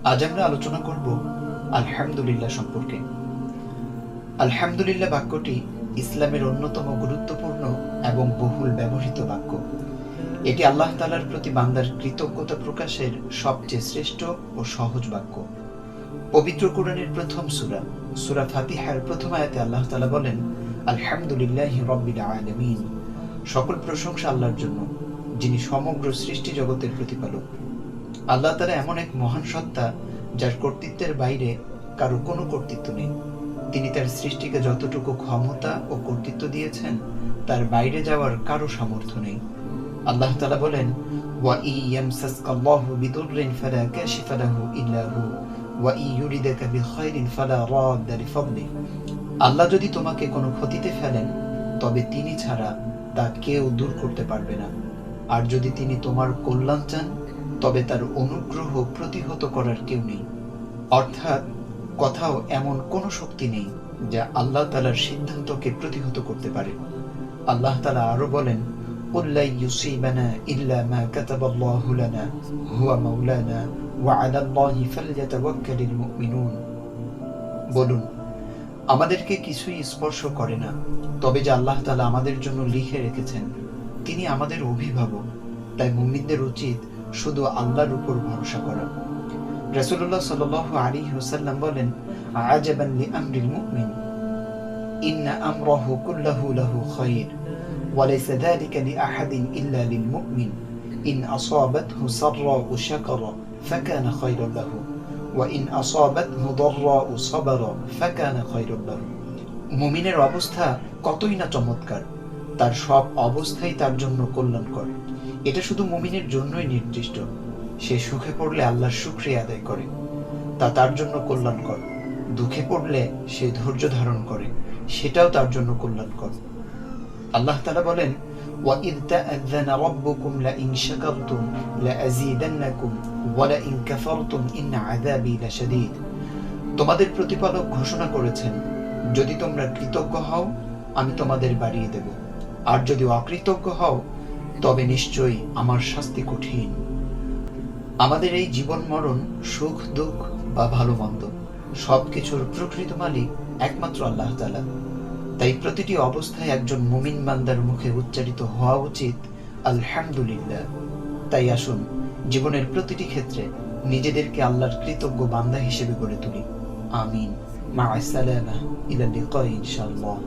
আজ আমরা আলোচনা করব আলহামদুলিল্লাহ সম্পর্কে। আলহামদুলিল্লাহ বাক্যটি ইসলামের অন্যতম গুরুত্বপূর্ণ এবং বহুল ব্যবহৃত বাক্য। এটি আল্লাহ তাআলার প্রতি বান্দার কৃতজ্ঞতা প্রকাশের সবচেয়ে শ্রেষ্ঠ ও সহজ বাক্য। পবিত্র কোরআনের প্রথম সূরা ফাতিহার প্রথম আয়াতে আল্লাহ তাআলা বলেন, আলহামদুলিল্লাহি রাব্বিল আলামিন। সকল প্রশংসা আল্লাহর জন্য, যিনি সমগ্র সৃষ্টি জগতের প্রতিপালক। আল্লাহ তাআলা এমন এক মহান সত্তা, যার কর্তৃত্বের বাইরে কারো কোনো কর্তৃত্ব নেই। তিনি তার সৃষ্টিকে যতটুকু ক্ষমতা ও কর্তৃত্ব দিয়েছেন, তার বাইরে যাওয়ার কারো সামর্থ্য নেই। আল্লাহ তাআলা বলেন, ওয়া ইয়ামসাসকাল্লাহু বিদুররিন ফালা কাশিফা লাহু ইল্লা হু ওয়া ইউরিদাকা বিখাইরিন ফালা রাদ্দা লিফাদলি। আল্লাহ যদি তোমাকে কোনো ক্ষতিতে ফেলেন, তবে তিনি ছাড়া তা কেউ দূর করতে পারবে না। আর যদি তিনি তোমার কল্যাণ চান, তবে তার অনুগ্রহ প্রতিহত করার কেউ নেই। অর্থাৎ কোথাও এমন কোনো শক্তি নেই যা আল্লাহ তাআলার সিদ্ধান্তকে প্রতিহত করতে পারে। আল্লাহ তাআলা আরো বলেন, কুল লা ইউসিবানা ইল্লা মা কাতাবাল্লাহু লানা হুয়া মাওলানা ওয়া আলাল্লাহি ফালইয়াতাওয়াক্কালিল মুমিনুন। বলুন, আমাদেরকে কিছুই স্পর্শ করে না, তবে যে আল্লাহ তাআলা আমাদের জন্য লিখে রেখেছেন, তিনি আমাদের অভিভাবক। তাই মুমিনদের উচিত শুধু আল্লাহর উপর ভরসা করা। রাসূলুল্লাহ সাল্লাল্লাহু আলাইহি ওয়াসাল্লাম বলেন, আজাবান লিআমরিল মুমিন ইন্না আমরাহু কুল্লাহু লাহু খায়র ওয়া লাইসা যালিকা লিআহাদিন ইল্লা লিল মুমিন ইন আসাবাতহু সাররাউ শাকারা ফাকানা খায়রান লাহু ওয়া ইন আসাবাতহু দাররাউ সাবারা ফাকানা খায়রান লাহু। মুমিনের অবস্থা কতই না চমৎকার, তার সব অবস্থাই তার জন্য কল্যাণকর। এটা শুধু মুমিনের জন্যই নির্দিষ্ট। সে সুখে পড়লে আল্লাহর শুকরিয়া আদায় করে, তা তার জন্য কল্যাণকর। দুঃখে পড়লে সে ধৈর্য ধারণ করে, সেটাও তার জন্য কল্যাণকর। আল্লাহ তাআলা বলেন, ওয়াইদ তাআযানা রাব্বুকুম লাইন শাকারতুম লাআযীদান্নাকুম ওয়া লাইন কাফারতুম ইন্না আযাবী লাশাদীদ। তোমাদের প্রতিপালক ঘোষণা করেছেন, যদি তোমরা কৃতজ্ঞ হও, আমি তোমাদের বাড়িয়ে দেব, আর যদি অকৃতজ্ঞ হও, তবে নিশ্চয়ই আমার শাস্তি কঠিন। আমাদের এই জীবন মরণ, সুখ দুঃখ বা ভালো মন্দ, সবকিছুর প্রকৃত মালিক একমাত্র আল্লাহ তাআলা। তাই প্রতিটি অবস্থায় একজন মুমিন বান্দার মুখে উচ্চারিত হওয়া উচিত আলহামদুলিল্লাহ। তাই আসুন, জীবনের প্রতিটি ক্ষেত্রে নিজেদেরকে আল্লাহর কৃতজ্ঞ বান্দা হিসেবে গড়ে তুলি। আমিন। মা আসসালামা ইলা লিকাই ইনশাআল্লাহ।